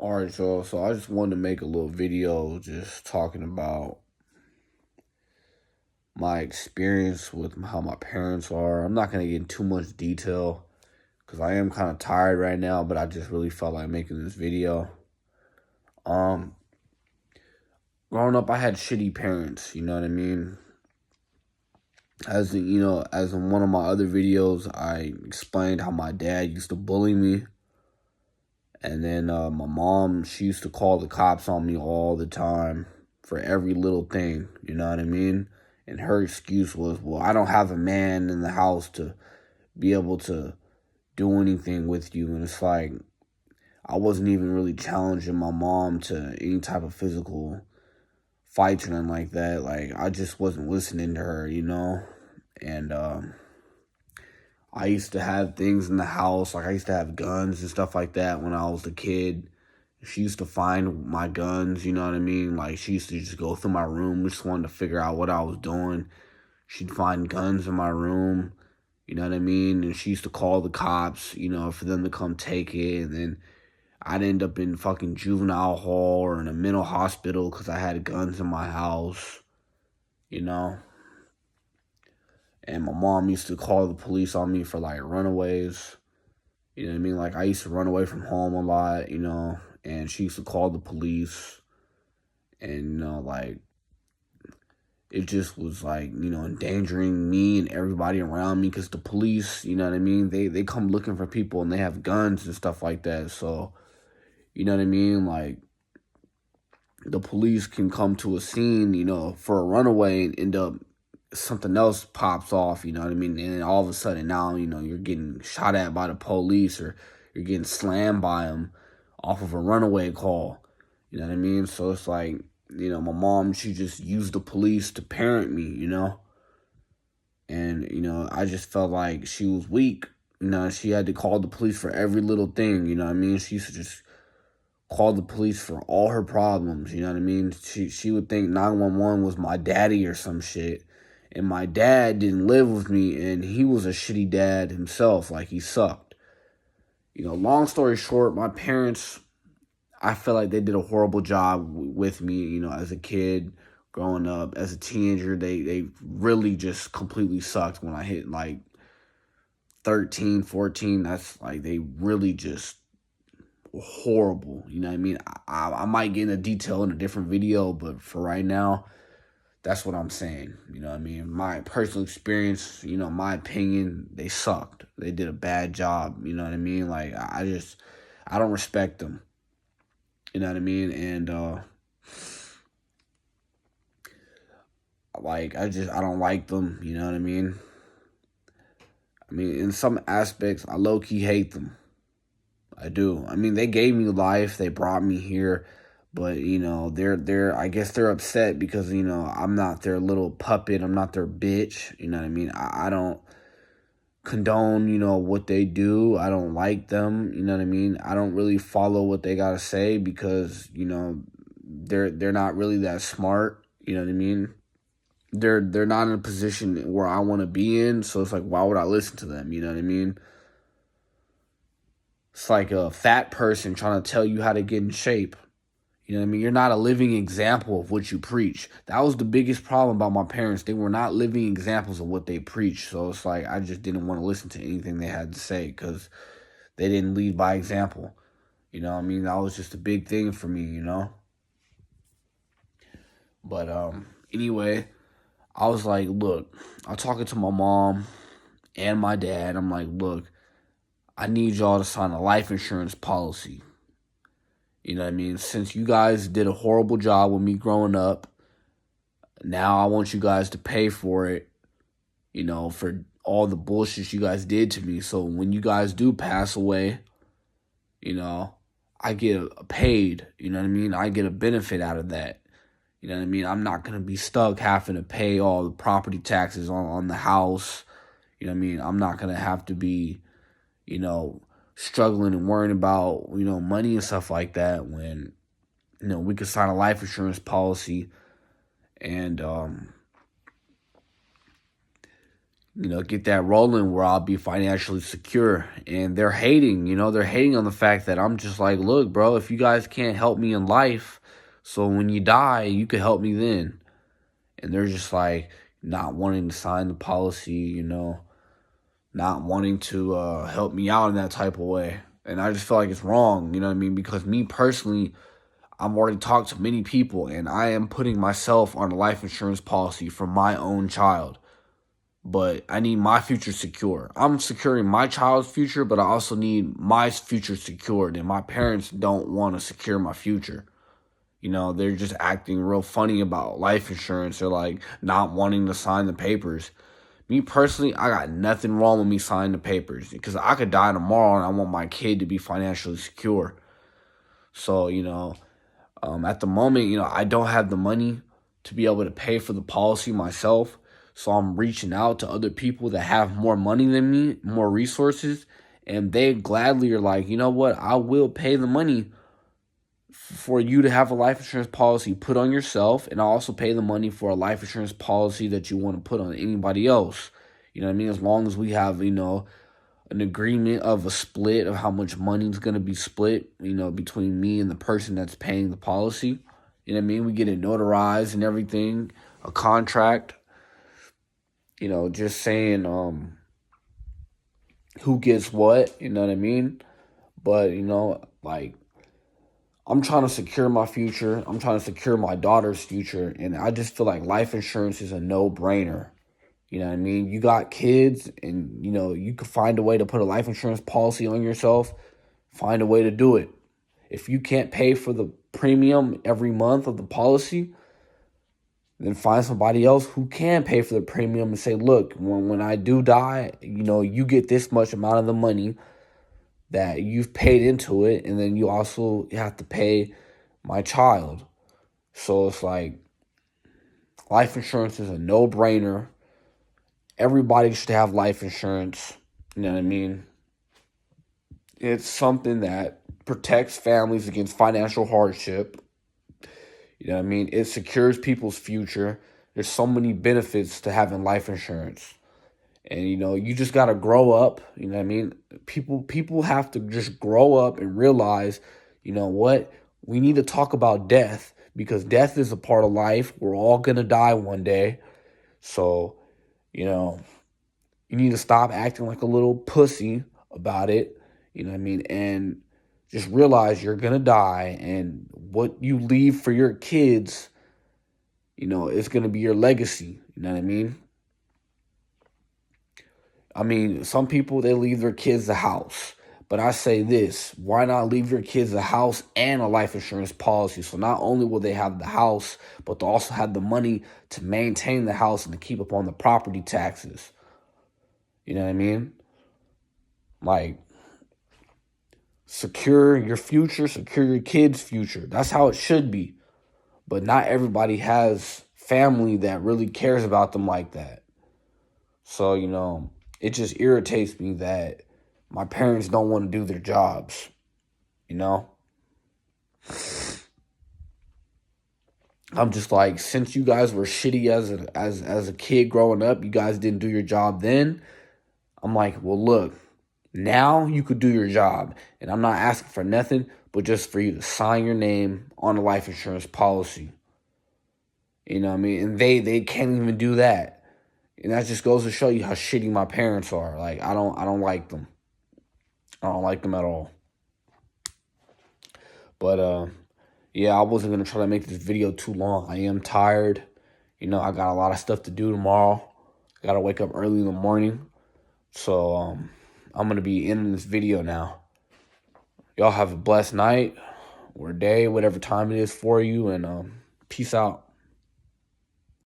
All right, so I just wanted to make a little video just talking about my experience with how my parents are. I'm not gonna get in too much detail because I am kind of tired right now, but I just really felt like making this video. Um, Growing up, I had shitty parents. You know what I mean? As in one of my other videos, I explained how my dad used to bully me. And then my mom, she used to call the cops on me all the time for every little thing, you know what I mean? And her excuse was, well, I don't have a man in the house to be able to do anything with you. And it's like, I wasn't even really challenging my mom to any type of physical fights or anything like that. Like, I just wasn't listening to her, you know? And I used to have things in the house, like I used to have guns and stuff like that when I was a kid. She used to find my guns, you know what I mean? Like, she used to just go through my room, just wanted to figure out what I was doing. She'd find guns in my room, you know what I mean? And she used to call the cops, for them to come take it. And then I'd end up in fucking juvenile hall or in a mental hospital because I had guns in my house, you know? And my mom used to call the police on me for, like, runaways. You know what I mean? Like, I used to run away from home a lot, and she used to call the police. And, like, it just was, like, endangering me and everybody around me because the police, you know what I mean? They come looking for people and they have guns and stuff like that. So, you know what I mean? Like, the police can come to a scene, for a runaway and end up something else pops off, you know what I mean? And then all of a sudden now, you're getting shot at by the police or you're getting slammed by them off of a runaway call, you know what I mean? So it's like, my mom, she just used the police to parent me, And, I just felt like she was weak. She had to call the police for every little thing, you know what I mean? She used to just call the police for all her problems, you know what I mean? She would think 911 was my daddy or some shit. And my dad didn't live with me, and he was a shitty dad himself. Like, he sucked. Long story short, my parents, I feel like they did a horrible job with me, as a kid, growing up. As a teenager, they really just completely sucked when I hit, like, 13, 14. That's, like, they really just were horrible. You know what I mean? I might get into detail in a different video, but for right now, that's what I'm saying. You know what I mean? My personal experience, my opinion, they sucked. They did a bad job. You know what I mean? Like, I don't respect them. You know what I mean? And, I don't like them. You know what I mean? I mean, in some aspects, I low-key hate them. I do. I mean, they gave me life. They brought me here. But, I guess they're upset because, I'm not their little puppet. I'm not their bitch. You know what I mean? I don't condone, what they do. I don't like them. You know what I mean? I don't really follow what they got to say because, they're not really that smart. You know what I mean? They're not in a position where I want to be in. So it's like, why would I listen to them? You know what I mean? It's like a fat person trying to tell you how to get in shape. You know what I mean? You're not a living example of what you preach. That was the biggest problem about my parents. They were not living examples of what they preach. So it's like I just didn't want to listen to anything they had to say because they didn't lead by example. You know what I mean? That was just a big thing for me, But anyway, I was like, look, I'm talking to my mom and my dad. I'm like, look, I need y'all to sign a life insurance policy. You know what I mean? Since you guys did a horrible job with me growing up, now I want you guys to pay for it, for all the bullshit you guys did to me. So when you guys do pass away, I get paid, you know what I mean? I get a benefit out of that. You know what I mean? I'm not going to be stuck having to pay all the property taxes on the house. You know what I mean? I'm not going to have to be, struggling and worrying about, money and stuff like that when, we could sign a life insurance policy and, get that rolling where I'll be financially secure. And they're hating, they're hating on the fact that I'm just like, look, bro, if you guys can't help me in life, so when you die, you could help me then. And they're just like not wanting to sign the policy, not wanting to help me out in that type of way. And I just feel like it's wrong, you know what I mean? Because me personally, I've already talked to many people, and I am putting myself on a life insurance policy for my own child. But I need my future secure. I'm securing my child's future, but I also need my future secured. And my parents don't want to secure my future. They're just acting real funny about life insurance. They're like not wanting to sign the papers. Me personally, I got nothing wrong with me signing the papers because I could die tomorrow and I want my kid to be financially secure. So, at the moment, I don't have the money to be able to pay for the policy myself. So I'm reaching out to other people that have more money than me, more resources, and they gladly are like, you know what, I will pay the money for you to have a life insurance policy put on yourself, and I'll also pay the money for a life insurance policy that you want to put on anybody else. You know what I mean? As long as we have, an agreement of a split of how much money is going to be split, between me and the person that's paying the policy. You know what I mean? We get it notarized and everything, a contract, just saying who gets what, you know what I mean? But, like, I'm trying to secure my future. I'm trying to secure my daughter's future. And I just feel like life insurance is a no-brainer. You know what I mean? You got kids and, you can find a way to put a life insurance policy on yourself. Find a way to do it. If you can't pay for the premium every month of the policy, then find somebody else who can pay for the premium and say, look, when I do die, you get this much amount of the money that you've paid into it, and then you also have to pay my child. So it's like life insurance is a no-brainer. Everybody should have life insurance. You know what I mean? It's something that protects families against financial hardship. You know what I mean? It secures people's future. There's so many benefits to having life insurance. And, you just got to grow up. You know what I mean? People have to just grow up and realize, what? We need to talk about death because death is a part of life. We're all going to die one day. So, you need to stop acting like a little pussy about it. You know what I mean? And just realize you're going to die, and what you leave for your kids, it's going to be your legacy. You know what I mean? I mean, some people, they leave their kids a house. But I say this, why not leave your kids a house and a life insurance policy? So not only will they have the house, but they'll also have the money to maintain the house and to keep up on the property taxes. You know what I mean? Like, secure your future, secure your kids' future. That's how it should be. But not everybody has family that really cares about them like that. So, it just irritates me that my parents don't want to do their jobs, I'm just like, since you guys were shitty as a kid growing up, you guys didn't do your job then. I'm like, well, look, now you could do your job. And I'm not asking for nothing but just for you to sign your name on a life insurance policy. You know what I mean? And they can't even do that. And that just goes to show you how shitty my parents are. Like, I don't like them. I don't like them at all. But, yeah, I wasn't going to try to make this video too long. I am tired. I got a lot of stuff to do tomorrow. I got to wake up early in the morning. So, I'm going to be ending this video now. Y'all have a blessed night or day, whatever time it is for you. And peace out.